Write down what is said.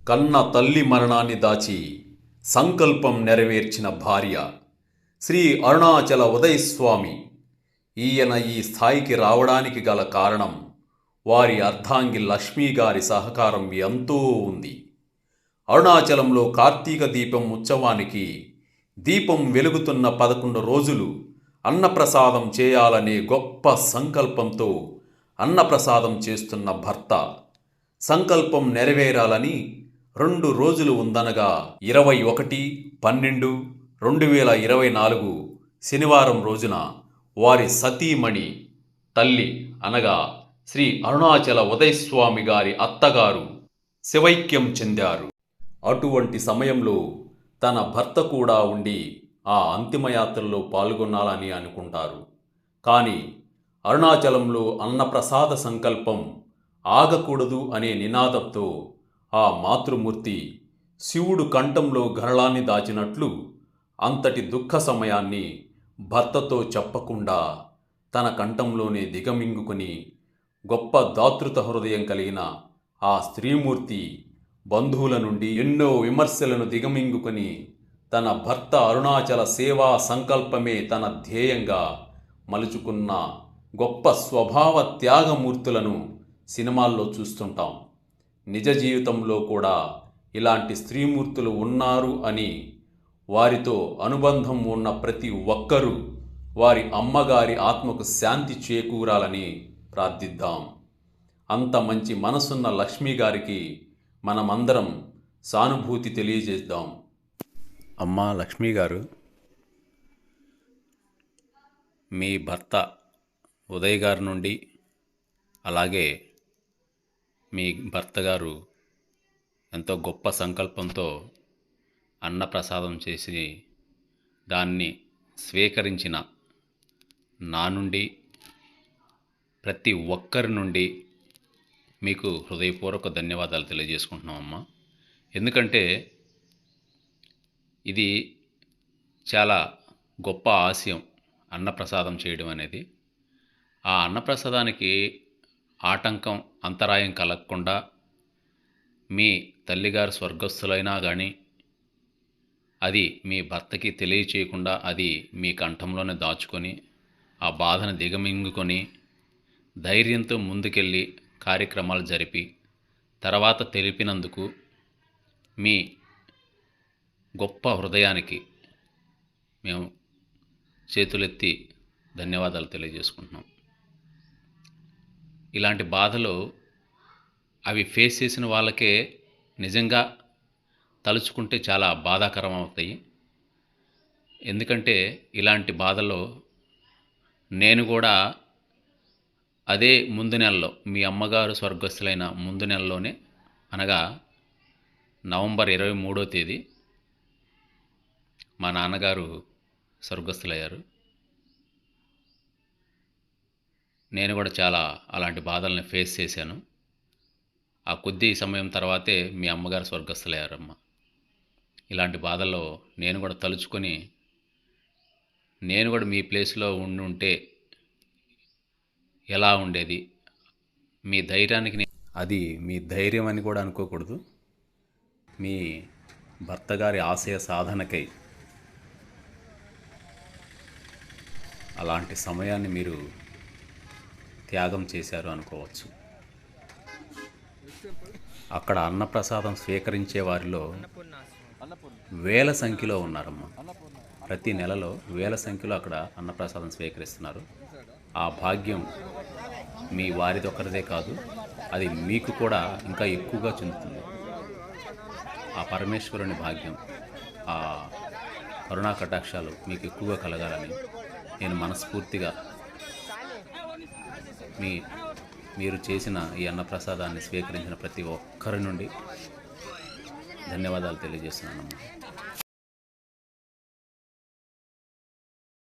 కన్న తల్లి మరణాన్ని దాచి సంకల్పం నెరవేర్చిన భార్య శ్రీ అరుణాచల ఉదయస్వామి. ఈయన ఈ స్థాయికి రావడానికి గల కారణం వారి అర్ధాంగి లక్ష్మీ గారి సహకారం ఎంతో ఉంది. అరుణాచలంలో కార్తీక దీపం ఉత్సవానికి దీపం వెలుగుతున్న 11 రోజులు అన్నప్రసాదం చేయాలనే గొప్ప సంకల్పంతో అన్నప్రసాదం చేస్తున్న భర్త సంకల్పం నెరవేరాలని 2 రోజులు ఉందనగా 21/12/2024 శనివారం రోజున వారి సతీమణి తల్లి అనగా శ్రీ అరుణాచల ఉదయస్వామి గారి అత్తగారు శివైక్యం చెందారు. అటువంటి సమయంలో తన భర్త కూడా ఉండి ఆ అంతిమయాత్రలో పాల్గొనాలని అనుకుంటారు. కానీ అరుణాచలంలో అన్నప్రసాద సంకల్పం ఆగకూడదు అనే నినాదంతో ఆ మాతృమూర్తి శివుడు కంఠంలో గరళాన్ని దాచినట్లు అంతటి దుఃఖ సమయాన్ని భర్తతో చెప్పకుండా తన కంఠంలోనే దిగమింగుకుని గొప్ప దాతృత హృదయం కలిగిన ఆ స్త్రీమూర్తి బంధువుల నుండి ఎన్నో విమర్శలను దిగమింగుకొని తన భర్త అరుణాచల సేవా సంకల్పమే తన ధ్యేయంగా మలుచుకున్న గొప్ప స్వభావ త్యాగమూర్తులను సినిమాల్లో చూస్తుంటాం. నిజ జీవితంలో కూడా ఇలాంటి స్త్రీమూర్తులు ఉన్నారు అని వారితో అనుబంధం ఉన్న ప్రతి ఒక్కరూ వారి అమ్మగారి ఆత్మకు శాంతి చేకూరాలని ప్రార్థిద్దాం. అంత మంచి మనసున్న లక్ష్మీ గారికి మనమందరం సానుభూతి తెలియజేద్దాం. అమ్మా లక్ష్మీ గారు, మీ భర్త ఉదయ్ గారి నుండి అలాగే మీ భర్త గారు ఎంతో గొప్ప సంకల్పంతో అన్నప్రసాదం చేసి దాన్ని స్వీకరించిన నా నుండి ప్రతి ఒక్కరి నుండి మీకు హృదయపూర్వక ధన్యవాదాలు తెలియజేసుకుంటున్నామమ్మా. ఎందుకంటే ఇది చాలా గొప్ప ఆశయం అన్నప్రసాదం చేయడం అనేది. ఆ అన్నప్రసాదానికి ఆటంకం అంతరాయం కలగకుండా మీ తల్లిగారు స్వర్గస్థులైనా కానీ అది మీ భర్తకి తెలియచేయకుండా అది మీ కంఠంలోనే దాచుకొని ఆ బాధను దిగమింగుకొని ధైర్యంతో ముందుకెళ్ళి కార్యక్రమాలు జరిపి తర్వాత తెలిపినందుకు మీ గొప్ప హృదయానికి మేము చేతులెత్తి ధన్యవాదాలు తెలియజేసుకుంటున్నాం. ఇలాంటి బాధలు అవి ఫేస్ చేసిన వాళ్ళకే నిజంగా తలుచుకుంటే చాలా బాధాకరం అవుతాయి. ఎందుకంటే ఇలాంటి బాధల్లో నేను కూడా అదే ముందు నెలలో మీ అమ్మగారు స్వర్గస్థులైన ముందు నెలలోనే అనగా నవంబర్ 23వ తేదీ మా నాన్నగారు స్వర్గస్థులయ్యారు. నేను కూడా చాలా అలాంటి బాధల్ని ఫేస్ చేశాను. ఆ కొద్ది సమయం తర్వాతే మీ అమ్మగారు స్వర్గస్థులయ్యారమ్మ. ఇలాంటి బాధల్లో నేను కూడా తలుచుకొని నేను కూడా మీ ప్లేస్లో ఉండుంటే ఎలా ఉండేది, మీ ధైర్యానికి అది మీ ధైర్యం అని కూడా అనుకోకూడదు. మీ భర్త గారి ఆశయ సాధనకై అలాంటి సమయాన్ని మీరు త్యాగం చేశారు అనుకోవచ్చు. అక్కడ అన్నప్రసాదం స్వీకరించే వారిలో వేల సంఖ్యలో ఉన్నారమ్మ. ప్రతి నెలలో వేల సంఖ్యలో అక్కడ అన్నప్రసాదం స్వీకరిస్తున్నారు. ఆ భాగ్యం మీ వారిదొక్కరిదే కాదు, అది మీకు కూడా ఇంకా ఎక్కువగా చెందుతుంది. ఆ పరమేశ్వరుని భాగ్యం, ఆ కరుణా కటాక్షాలు మీకు ఎక్కువగా కలగాలని నేను మనస్ఫూర్తిగా మీరు చేసిన ఈ అన్నప్రసాదాన్ని స్వీకరించిన ప్రతి ఒక్కరి నుండి ధన్యవాదాలు తెలియజేస్తున్నానమ్మా.